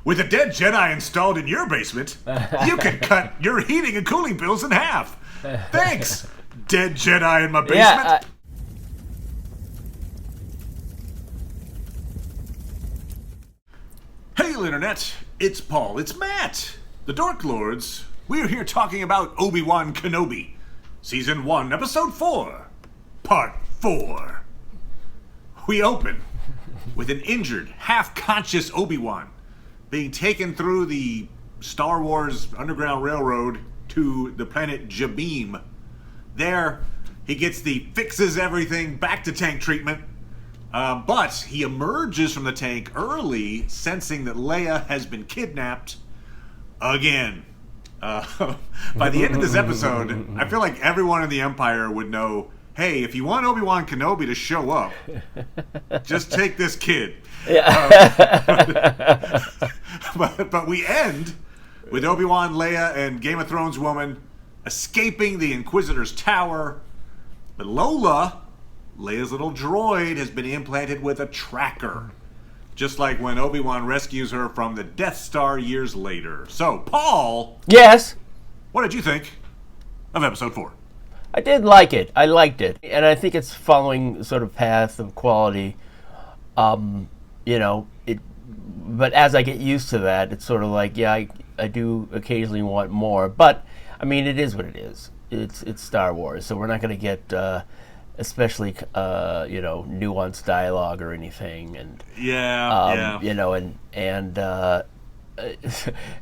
With a dead Jedi installed in your basement, you can cut your heating and cooling bills in half. Thanks, dead Jedi in my basement. Yeah, Hail, Internet. It's Paul. It's Matt. The Dork Lords. We're here talking about Obi Wan Kenobi. Season 1, Episode 4. Part 4. We open with an injured, half-conscious Obi-Wan being taken through the Star Wars Underground Railroad to the planet Jabeam. There, he gets the fixes everything back to tank treatment, but he emerges from the tank early, sensing that Leia has been kidnapped again. By the end of this episode, I feel like everyone in the Empire would know, hey, if you want Obi Wan Kenobi to show up, just take this kid. yeah. But we end with Obi-Wan, Leia, and Game of Thrones woman escaping the Inquisitor's tower. But Lola, Leia's little droid, has been implanted with a tracker. Just like when Obi-Wan rescues her from the Death Star years later. So, Paul, Yes, what did you think of Episode 4? I did like it. I liked it, and I think it's following sort of path of quality. But as I get used to that, it's sort of like, yeah, I do occasionally want more. But I mean, it is what it is. It's Star Wars, so we're not going to get especially nuanced dialogue or anything. And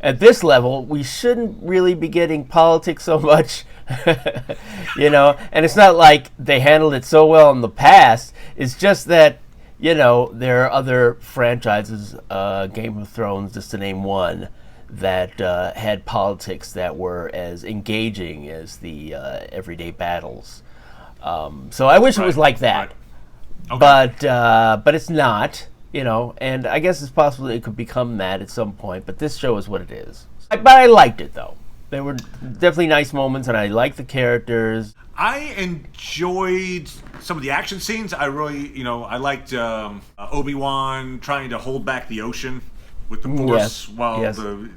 at this level, we shouldn't really be getting politics so much. And it's not like they handled it so well in the past. It's just that, there are other franchises, Game of Thrones, just to name one, that had politics that were as engaging as the everyday battles. So I wish it was like that. Right. Okay. But it's not, and I guess it's possible it could become that at some point, but this show is what it is. But I liked it, though. There were definitely nice moments, and I liked the characters. I enjoyed some of the action scenes. I really, I liked Obi-Wan trying to hold back the ocean with the Force while the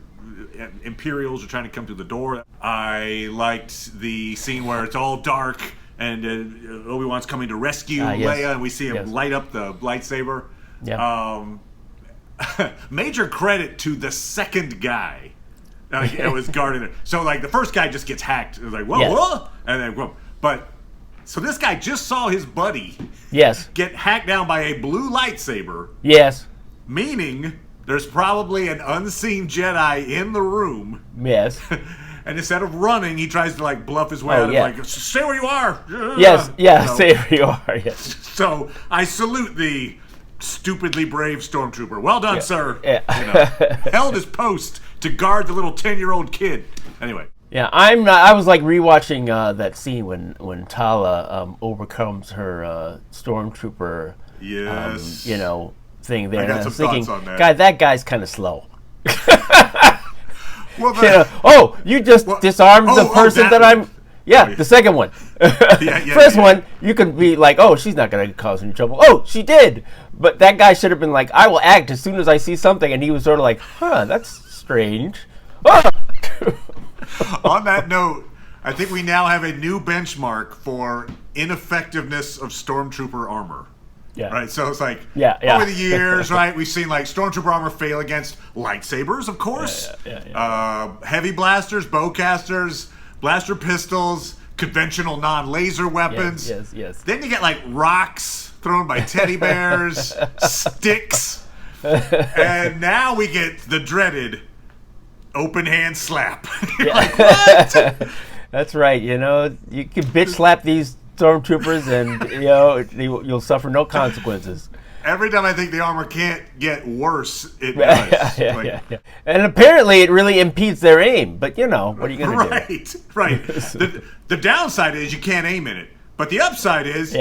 Imperials are trying to come through the door. I liked the scene where it's all dark and Obi-Wan's coming to rescue Leia, and we see him light up the lightsaber. Yeah. Major credit to the second guy. It was guarding it. So, the first guy just gets hacked. It was like, whoa. And then, whoa. But, so this guy just saw his buddy get hacked down by a blue lightsaber. Yes. Meaning, there's probably an unseen Jedi in the room. Yes. And instead of running, he tries to, bluff his way out of, stay where you are. Yes, stay where you are, yes. So, I salute the stupidly brave stormtrooper. Well done, sir. Yeah. Held his post to guard the little 10-year-old kid. Anyway. Yeah, I was rewatching that scene when Tala overcomes her stormtrooper thing there. I got some thoughts on that. God, that guy's kind of slow. Well, you just disarmed the person that I'm... Yeah, the second one. First one, you could be like, oh, she's not going to cause any trouble. Oh, she did. But that guy should have been like, I will act as soon as I see something. And he was sort of like, that's strange. On that note, I think we now have a new benchmark for ineffectiveness of stormtrooper armor. Yeah. Right? So it's like, over the years, right, we've seen stormtrooper armor fail against lightsabers, of course. Heavy blasters, bowcasters, blaster pistols, conventional non-laser weapons. Yes. Then you get rocks thrown by teddy bears, sticks, and now we get the dreaded open hand slap. What? That's right. You can bitch slap these stormtroopers, and you'll suffer no consequences. Every time I think the armor can't get worse, it does. Yeah. And apparently it really impedes their aim, but what are you going to do? Right. The downside is you can't aim in it, but the upside is,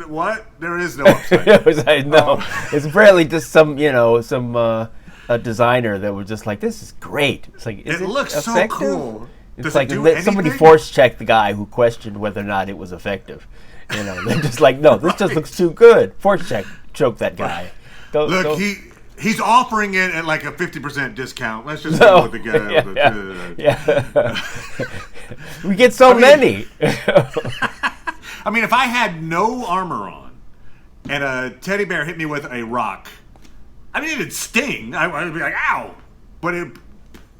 what? There is no upside. No. It's apparently just some a designer that was just like, this is great. It's like, it looks effective? So cool. It's like somebody force checked the guy who questioned whether or not it was effective. They're just like, no, this just looks too good. Force choke that guy. Look, He's offering it at like a 50% discount. Let's just go with the guy. Yeah. We get so many. I mean, if I had no armor on and a teddy bear hit me with a rock, I mean, it'd sting. I'd be like, ow. But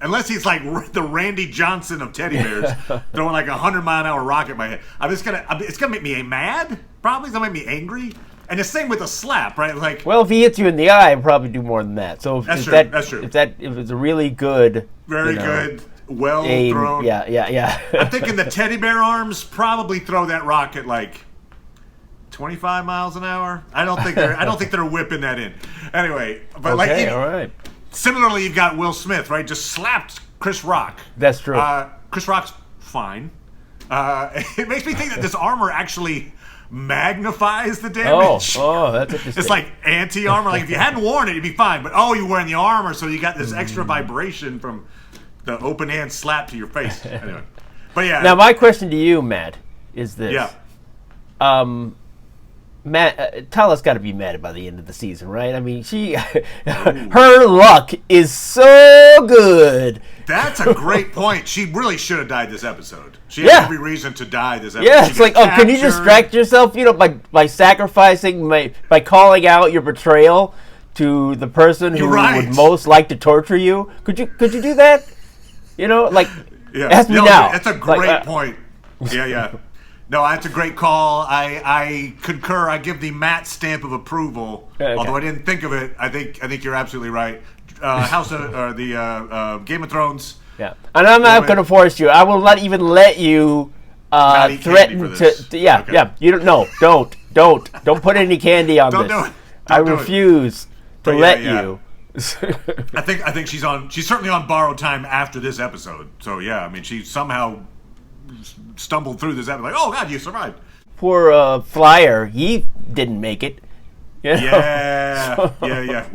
unless he's like the Randy Johnson of teddy bears, throwing like 100-mile-an-hour rocket at my head, it's gonna make me mad. Probably it's gonna make me angry. And the same with a slap, right? Like, well, if he hits you in the eye, it'd probably do more than that. So that's true. If it's a really good, very good, well aim, thrown. Yeah. I'm thinking the teddy bear arms probably throw that rocket like 25 miles an hour. I don't think they're whipping that in. Anyway, but okay, all right. Similarly, you've got Will Smith, right? Just slapped Chris Rock. That's true. Chris Rock's fine. It makes me think that this armor actually magnifies the damage. Oh, that's interesting. It's like anti-armor. Like if you hadn't worn it, you'd be fine. But you're wearing the armor, so you got this extra vibration from the open hand slap to your face. Anyway, but yeah. Now my question to you, Matt, is this. Yeah. Matt, Tala's got to be mad by the end of the season, right? I mean, her luck is so good. That's a great point. She really should have died this episode. She had every reason to die this episode. Yeah, it's like, can you distract yourself, by sacrificing, by calling out your betrayal to the person who would most like to torture you? Could you do that? Ask me now. That's a great point. Yeah. No, that's a great call. I concur. I give the Matt stamp of approval. Okay. Although I didn't think of it, I think you're absolutely right. Game of Thrones. Yeah, and I'm not going to force you. I will not even let you threaten to. Yeah, okay. Yeah. You don't put any candy on this. Don't I refuse to let you. I think she's certainly on borrowed time after this episode. So yeah, I mean she somehow stumbled through this episode. Like, oh God, you survived. Poor Flyer, he didn't make it. Yeah.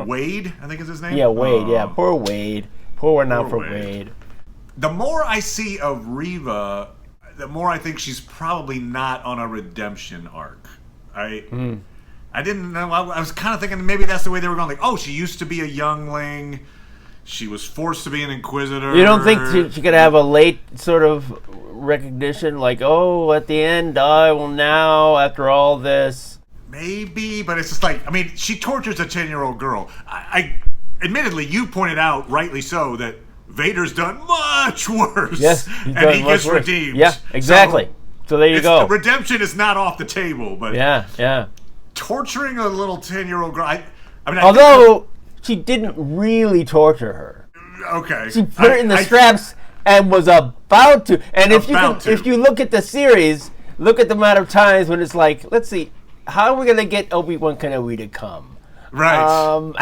Wade, I think is his name. Yeah, Wade. Yeah, poor Wade. Poor Wade. The more I see of Riva, the more I think she's probably not on a redemption arc. I didn't know. I was kind of thinking maybe that's the way they were going. Like, she used to be a youngling. She was forced to be an inquisitor. You don't think she could have a late sort of recognition, like, at the end, now, after all this. Maybe, but it's just like, I mean, she tortures a 10-year-old girl. I admittedly, you pointed out, rightly so, that Vader's done much worse. Yes, and he gets redeemed. Yeah, exactly. So there you go. Redemption is not off the table, but yeah. Torturing a little 10-year-old girl. Although she didn't really torture her. Okay. She put her in the straps and was about to. And if you look at the series, look at the amount of times when it's like, let's see, how are we going to get Obi Wan Kenobi to come? Right.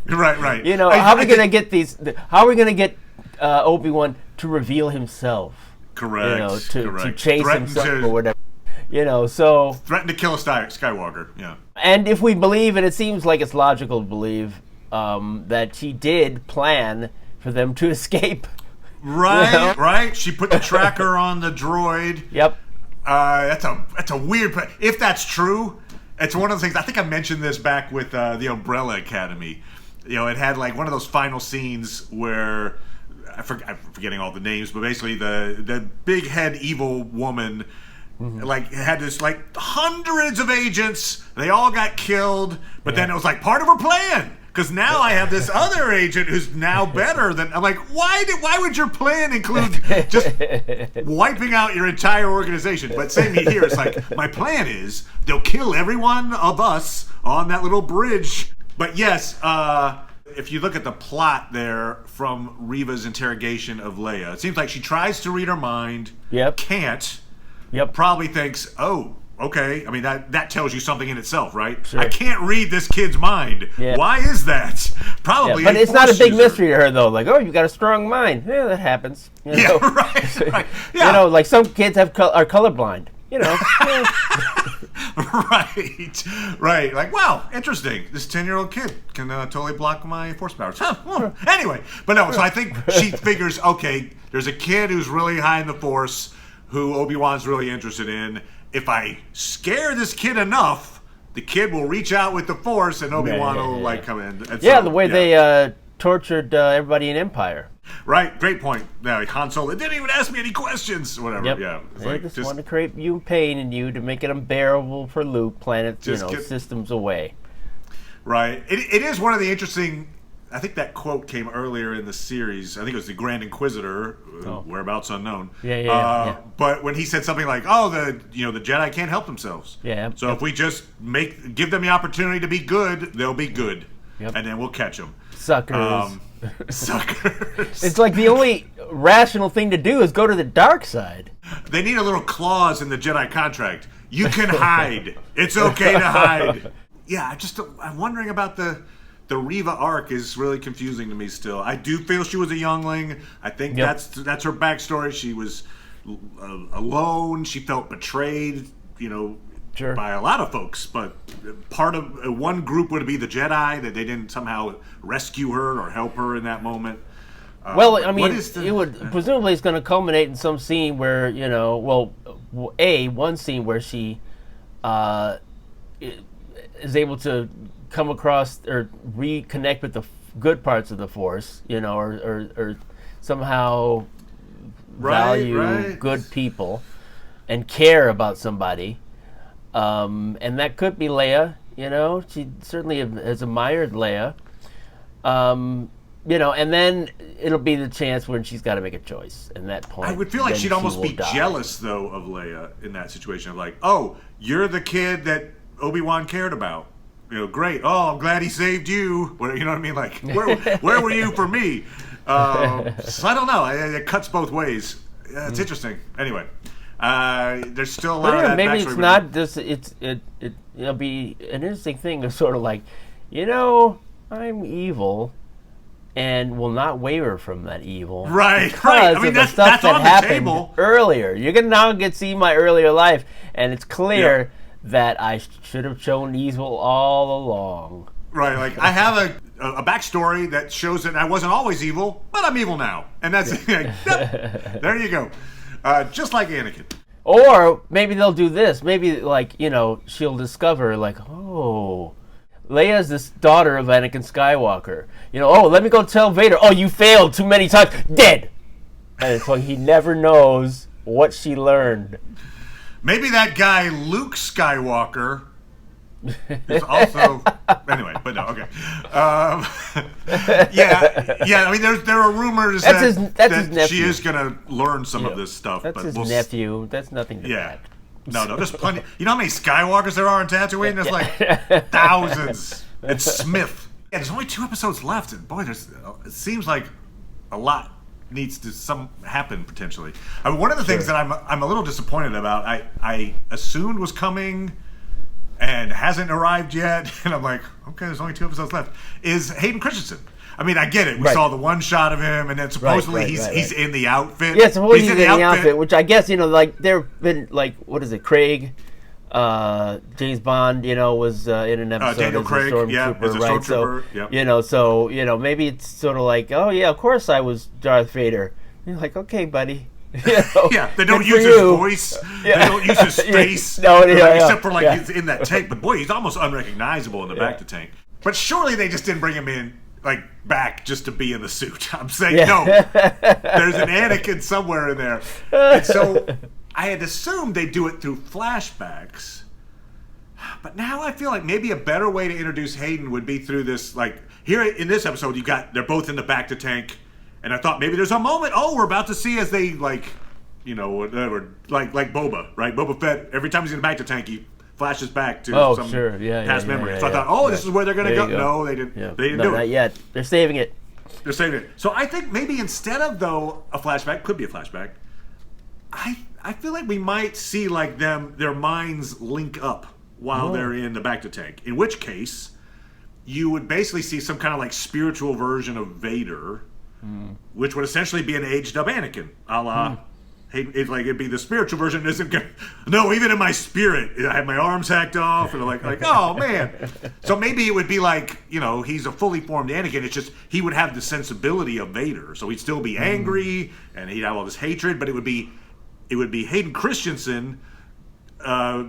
Right. How are we going to get these? How are we going to get Obi-Wan to reveal himself? Correct. To chase himself or whatever. So threaten to kill a Skywalker. Yeah. And if we believe, and it seems like it's logical to believe, that she did plan for them to escape. Right. Right. She put the tracker on the droid. Yep. That's a weird. If that's true. It's one of the things, I think I mentioned this back with the Umbrella Academy. It had like one of those final scenes where, I'm forgetting all the names, but basically the big head evil woman like had this like hundreds of agents. They all got killed, but then it was like part of her plan. Because now I have this other agent who's now better than... I'm like, why would your plan include just wiping out your entire organization? But same here, it's like, my plan is they'll kill every one of us on that little bridge. But yes, if you look at the plot there from Riva's interrogation of Leia, it seems like she tries to read her mind, can't, probably thinks, okay, I mean, that tells you something in itself, right? Sure. I can't read this kid's mind. Yeah. Why is that? Probably. But it's not a big mystery to her, though. Like, you've got a strong mind. Yeah, that happens. Right. Yeah. Like some kids are colorblind. Right. Like, wow, interesting. This 10-year-old kid can totally block my force powers. Anyway, but no, so I think she figures, okay, there's a kid who's really high in the force who Obi-Wan's really interested in. If I scare this kid enough, the kid will reach out with the Force, and Obi-Wan will like come in. And the way they tortured everybody in Empire. Right, great point. Now Han Solo didn't even ask me any questions. Whatever. Yep. Yeah, They just want to create you pain in you to make it unbearable for Luke. Planet, systems away. Right. It is one of the interesting. I think that quote came earlier in the series. I think it was the Grand Inquisitor, whereabouts unknown. Yeah. But when he said something like, "Oh, the Jedi can't help themselves. Yeah. So if we just give them the opportunity to be good, they'll be good, Yep. and then we'll catch them." Suckers. Suckers. It's like the only rational thing to do is go to the dark side. They need a little clause in the Jedi contract. You can hide. It's okay to hide. Yeah, I'm wondering about the Riva arc is really confusing to me still. I do feel she was a youngling. I think that's her backstory. She was alone. She felt betrayed, Sure. by a lot of folks. But part of one group would be the Jedi, that they didn't somehow rescue her or help her in that moment. Well, I mean, it would presumably it's going to culminate in some scene where one scene where she is able to come across or reconnect with the good parts of the Force, or somehow value good people and care about somebody. And that could be Leia, she certainly has admired Leia. And then it'll be the chance when she's got to make a choice. And that point, I would feel like she'd almost be jealous, though, of Leia in that situation. Of like, oh, you're the kid that Obi-Wan cared about. Great. Oh, I'm glad he saved you. You know what I mean? Like, where were you for me? So I don't know. It cuts both ways. It's interesting. Anyway, there's still a lot of that. Maybe it's not just. It'll be an interesting thing. Of sort of like, I'm evil, and will not waver from that evil. Right. Because I mean, of the that's stuff that on happened the table earlier. You're gonna now get to see my earlier life, and it's clear that I should have shown evil all along. Right, like I have a backstory that shows that I wasn't always evil, but I'm evil now. And that's there you go. Just like Anakin. Or maybe they'll do this. Maybe she'll discover Leia's this daughter of Anakin Skywalker. Let me go tell Vader, you failed too many times. Dead. And it's like he never knows what she learned. Maybe that guy Luke Skywalker is also anyway, but no, okay. I mean, there are rumors that she is going to learn some of this stuff. That's his nephew. That's nothing to that. No, there's plenty. You know how many Skywalkers there are in Tatooine? There's like thousands. It's Smith. Yeah, there's only 2 episodes left, and boy, it seems like a lot needs to happen potentially. I mean, one of the things that I'm a little disappointed about, I assumed was coming and hasn't arrived yet, and I'm like, okay, there's only 2 episodes left, is Hayden Christensen. I mean, I get it. We saw the one shot of him, and then supposedly he's in the outfit. Yeah, supposedly he's in the outfit, which I guess, there have been, what is it, Craig, James Bond, was in an episode Daniel as Craig, a stormtrooper, as a right? stormtrooper, So, maybe it's sort of like, oh, yeah, of course I was Darth Vader. And you're like, okay, buddy. They don't use his voice. They don't use his face. Except for he's in that tank. But boy, he's almost unrecognizable in the back to tank. But surely they just didn't bring him in back just to be in the suit. I'm saying no. There's an Anakin somewhere in there. And so I had assumed they'd do it through flashbacks. But now I feel like maybe a better way to introduce Hayden would be through this, here in this episode, they're both in the back to tank. And I thought maybe there's a moment, we're about to see as they, whatever, like Boba, right? Boba Fett, every time he's in the back to tank, he flashes back to some past memory. So I thought, this is where they're going to go. No, they didn't. They didn't do it. Not yet. They're saving it. So I think maybe instead of, though, a flashback, could be a flashback, I feel like we might see, their minds link up while they're in the back to tank. In which case, you would basically see some kind of, spiritual version of Vader, which would essentially be an aged up Anakin, a la it'd be the spiritual version. No, even in my spirit, I have my arms hacked off, and oh man. So maybe it would be he's a fully formed Anakin. It's just he would have the sensibility of Vader, so he'd still be angry and he'd have all this hatred, but it would be Hayden Christensen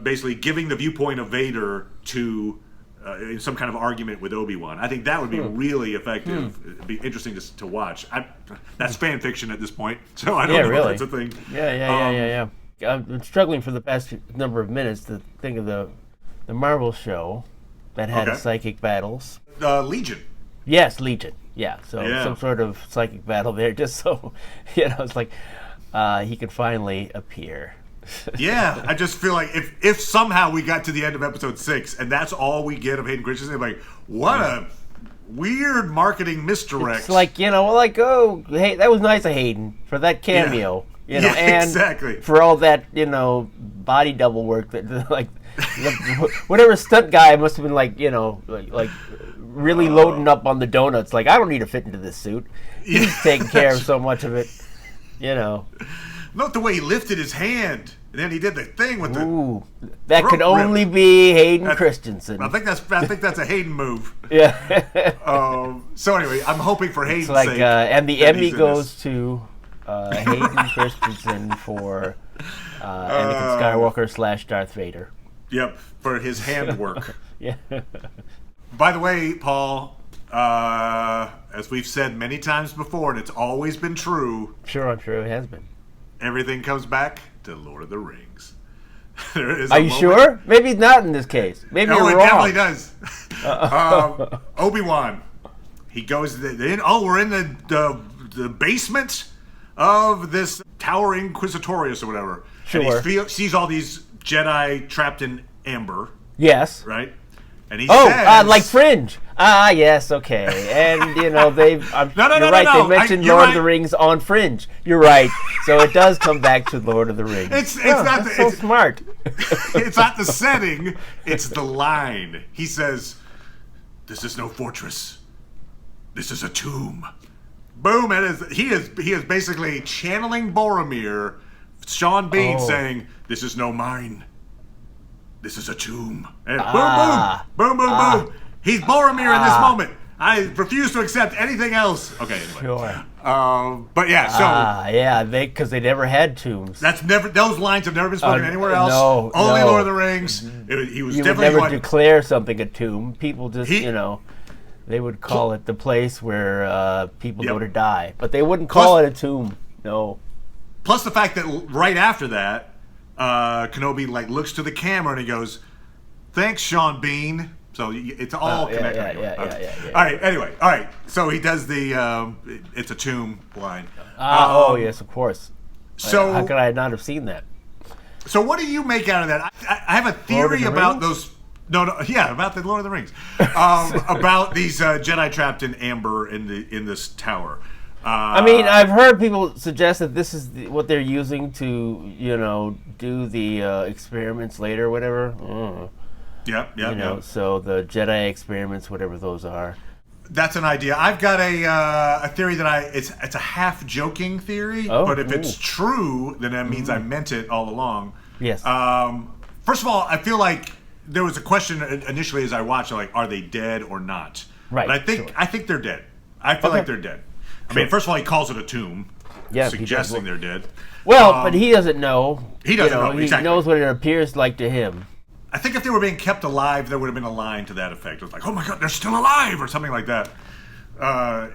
basically giving the viewpoint of Vader to in some kind of argument with Obi-Wan. I think that would be really effective. It'd be interesting to watch. That's fan fiction at this point, so I don't know if that's a thing. Yeah. I'm struggling for the past number of minutes to think of the Marvel show that had psychic battles. Legion. Yes, Legion. Yeah, so some sort of psychic battle there, just so, it's like he could finally appear. Yeah, I just feel like if somehow we got to the end of episode 6 and that's all we get of Hayden Christensen, like, what a weird marketing misdirect. It's like, oh, hey, that was nice of Hayden for that cameo. And exactly. For all that, body double work that, like, whatever stunt guy must have been like, like really loading up on the donuts. Like, I don't need to fit into this suit. He's taking care of so much of it, Note the way he lifted his hand, and then he did the thing with that could only be Hayden Christensen. I think that's a Hayden move. Yeah. So anyway, I'm hoping for Hayden's sake. And the Emmy goes to Hayden Christensen for Anakin Skywalker / Darth Vader. Yep, for his handwork. Yeah. By the way, Paul, as we've said many times before, and it's always been true. Sure, I'm sure it has been. Everything comes back to Lord of the Rings. Are you sure? Maybe not in this case. Maybe you're wrong. It definitely does. Obi-Wan. He goes in. Oh, we're in the basement of this Tower Inquisitorius or whatever. Sure. And he sees all these Jedi trapped in amber. Yes. Right? And he says... like Fringe. Yes, okay. And, they've... you're right, they mentioned Lord of the Rings on Fringe. You're right. So it does come back to Lord of the Rings. It's not so smart. It's not the setting, it's the line. He says, "This is no fortress. This is a tomb." Boom, he is basically channeling Boromir, Sean Bean saying, "This is no mine. This is a tomb." And boom. He's Boromir in this moment. I refuse to accept anything else. Okay, anyway. Sure. But yeah, so because they never had tombs. Those lines have never been spoken anywhere else. No, only Lord of the Rings. He was you definitely would never declare something a tomb. People just they would call it the place where people go to die, but they wouldn't call it a tomb. No. Plus the fact that right after that, Kenobi looks to the camera and he goes, "Thanks, Sean Bean." So it's all connected. Yeah. All right. Anyway. All right. So he does the "it's a tomb" line. Yes, of course. So how could I not have seen that? So what do you make out of that? I have a theory about those. About the Lord of the Rings. About these Jedi trapped in amber in this tower. I've heard people suggest that this is what they're using to, do the experiments later, or whatever. Yeah. So the Jedi experiments, whatever those are. That's an idea. I've got a theory that it's a half joking theory, but if it's true, then that means I meant it all along. Yes. First of all, I feel like there was a question initially as I watched, like, are they dead or not? Right. But I think they're dead. I feel like they're dead. I mean, first of all, he calls it a tomb, suggesting they're dead. Well, but he doesn't know. He doesn't know. Exactly. He knows what it appears like to him. I think if they were being kept alive, there would have been a line to that effect. It was like, "Oh my God, they're still alive," or something like that.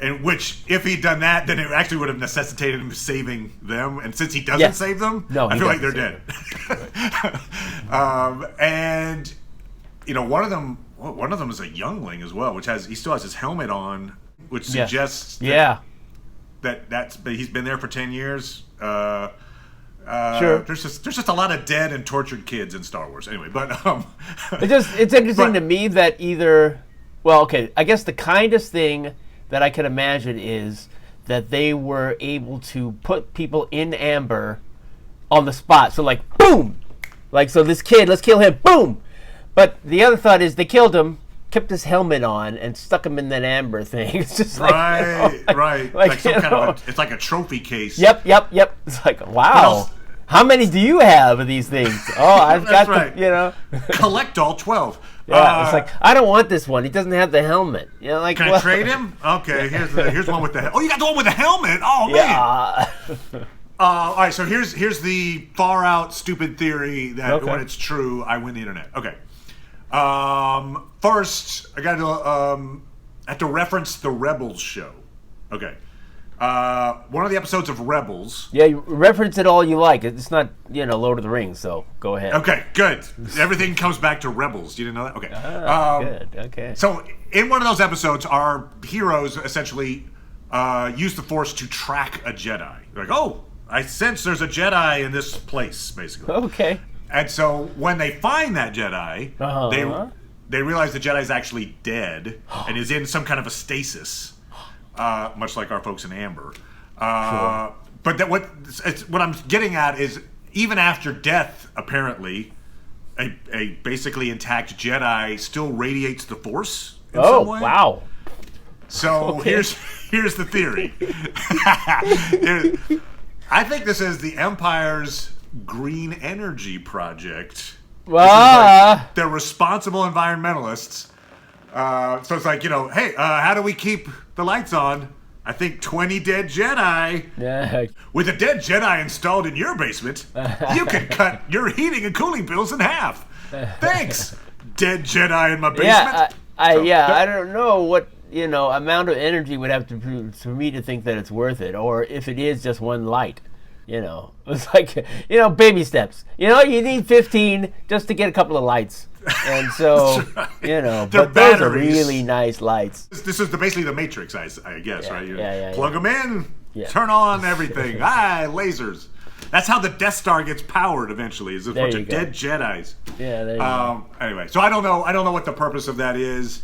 In which, if he'd done that, then it actually would have necessitated him saving them. And since he doesn't save them, I feel like they're dead. And one of them is a youngling as well, he still has his helmet on, which suggests that he's been there for 10 years. Sure. There's just a lot of dead and tortured kids in Star Wars. Anyway, but it's interesting to me that I guess the kindest thing that I can imagine is that they were able to put people in amber on the spot. So boom, so this kid, let's kill him, boom. But the other thought is they killed him, kept his helmet on, and stuck him in that amber thing. It's just right. Like some kind of it's like a trophy case. Yep. It's like, wow. How many do you have of these things? Oh, I've got collect all 12. Yeah, it's like, I don't want this one. He doesn't have the helmet. Can I trade him? Okay, here's one with the helmet. Oh, you got the one with the helmet? Oh, man. All right, so here's the far out stupid theory that when it's true, I win the internet. Okay. First, I got to have to reference the Rebels show. Okay. One of the episodes of Rebels. Yeah, you reference it all you like. It's not, Lord of the Rings, so go ahead. Okay, good. Everything comes back to Rebels. You didn't know that? Okay. Good. Okay. So, in one of those episodes, our heroes essentially use the Force to track a Jedi. They're like, oh, I sense there's a Jedi in this place, basically. Okay. And so, when they find that Jedi, they realize the Jedi's actually dead and is in some kind of a stasis. Much like our folks in Amber. Sure. But what I'm getting at is, even after death, apparently, a basically intact Jedi still radiates the Force in some way. Oh, wow. So here's the theory. I think this is the Empire's green energy project. They're responsible environmentalists. So it's like, hey, how do we keep the lights on? I think 20 dead Jedi. Yeah. With a dead Jedi installed in your basement, you can cut your heating and cooling bills in half. Thanks, dead Jedi in my basement. I don't know what, amount of energy would have to be for me to think that it's worth it, or if it is just one light. It's like, baby steps. You need 15 just to get a couple of lights. And so, but those batteries. are really nice lights. This is basically the Matrix, I guess, right? Yeah. Plug them in, turn on everything. Lasers. That's how the Death Star gets powered eventually, is a bunch of dead Jedis. Yeah, there you go. Anyway, so I don't know what the purpose of that is.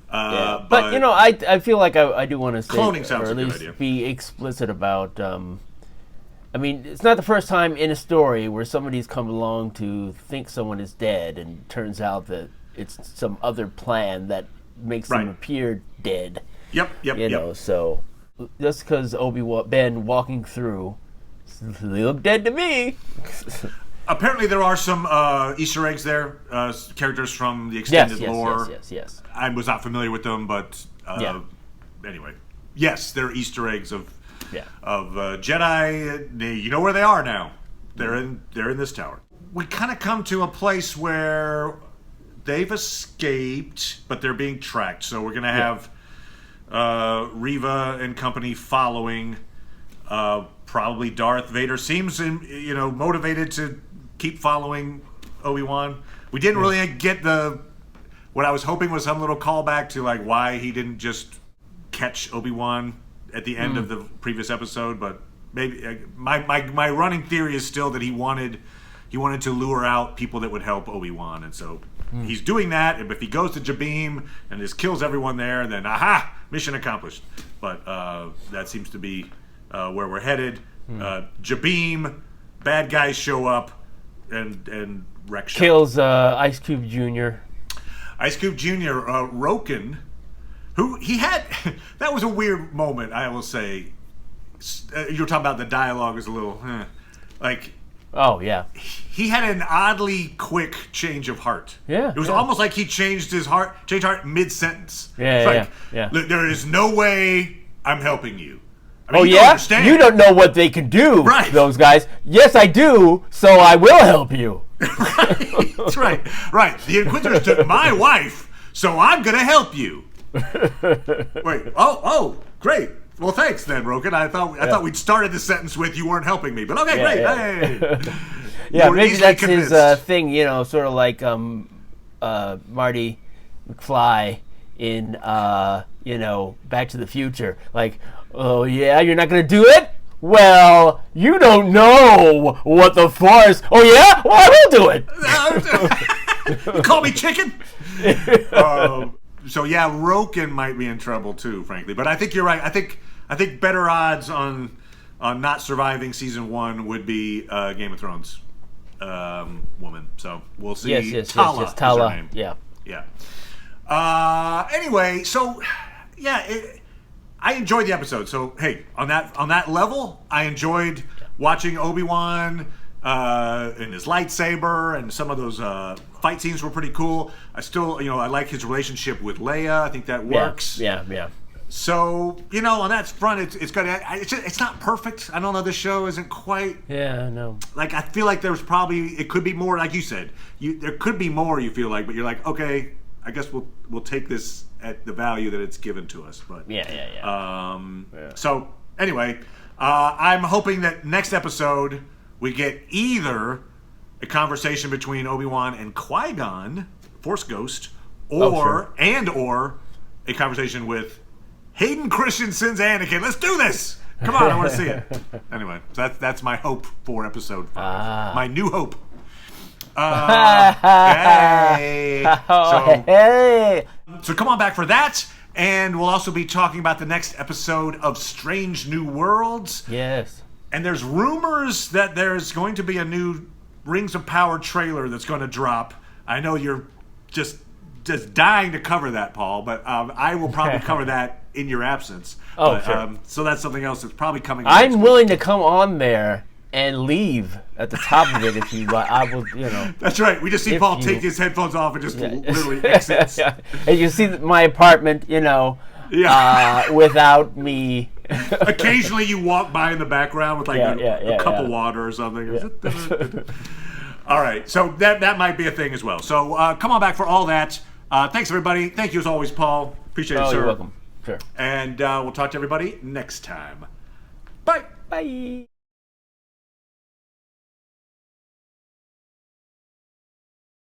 But I feel like I do want to say, cloning sounds or at a good least idea. be explicit about. It's not the first time in a story where somebody's come along to think someone is dead, and turns out that it's some other plan that makes them appear dead. Yep. So just because Ben walking through, they look dead to me. Apparently, there are some Easter eggs there, characters from the extended lore. Yes. I was not familiar with them, but anyway, yes, there are Easter eggs of Jedi. You know where they are now. They're in this tower. We kind of come to a place where they've escaped, but they're being tracked. So we're going to have Riva and company following. Probably Darth Vader seems motivated to keep following Obi-Wan. We didn't really get what I was hoping was some little callback to like why he didn't just catch Obi-Wan at the end of the previous episode, but maybe my running theory is still that he wanted to lure out people that would help Obi-Wan, and so he's doing that. And if he goes to Jabim and just kills everyone there, then mission accomplished. But that seems to be where we're headed. Jabim, bad guys show up and wreck shop. Kills Ice Cube Jr. Ice Cube Jr. Roken. Who he had, that was a weird moment, I will say. You were talking about the dialogue is a little, like. Oh yeah. He had an oddly quick change of heart. Yeah. It was almost like he changed heart mid sentence. Yeah. Look, there is no way I'm helping you. You don't know what they can do, those guys. Yes, I do. So I will help you. That's right. The Inquisitors took my wife, so I'm gonna help you. Wait. Oh, great. Well, thanks then, Roken. I thought we'd started the sentence with "you weren't helping me," but okay, great. Hey. Maybe that's convinced. His thing. Sort of like Marty McFly in Back to the Future. Like, oh yeah, you're not gonna do it? Well, you don't know what the Force. Oh yeah? Well, I will do it. Call me chicken. So yeah, Roken might be in trouble too, frankly. But I think you're right. I think better odds on not surviving season 1 would be Game of Thrones woman. So we'll see. Yes. Tala. Yes. Tala. Is her name. Yeah. Anyway, so yeah, I enjoyed the episode. So hey, on that level, I enjoyed watching Obi-Wan and his lightsaber, and some of those fight scenes were pretty cool. I still, I like his relationship with Leia. I think that works. Yeah. So, on that front, it's good. It's not perfect. I don't know. This show isn't quite. Yeah, I know. Like, I feel like it could be more, like you said. There could be more, you feel like, but you're like, okay, I guess we'll take this at the value that it's given to us. But Yeah. So, anyway, I'm hoping that next episode we get either a conversation between Obi-Wan and Qui-Gon, Force Ghost, or a conversation with Hayden Christensen's Anakin. Let's do this! Come on, I want to see it. Anyway, so that's my hope for episode 5. My new hope. Hey. So come on back for that. And we'll also be talking about the next episode of Strange New Worlds. Yes. And there's rumors that there's going to be a new Rings of Power trailer that's going to drop. I know you're just dying to cover that, Paul, but I will probably cover that in your absence. Oh, but, sure. So that's something else that's probably coming. I'm willing to come on there and leave at the top of it if you like. I will, That's right. We just see Paul take his headphones off and just literally exits. And you see my apartment, without me. Occasionally you walk by in the background with a cup of water or something. Yeah. All right. So that might be a thing as well. So come on back for all that. Thanks, everybody. Thank you as always, Paul. Appreciate it, sir. You're welcome. Sure. And we'll talk to everybody next time. Bye. Bye.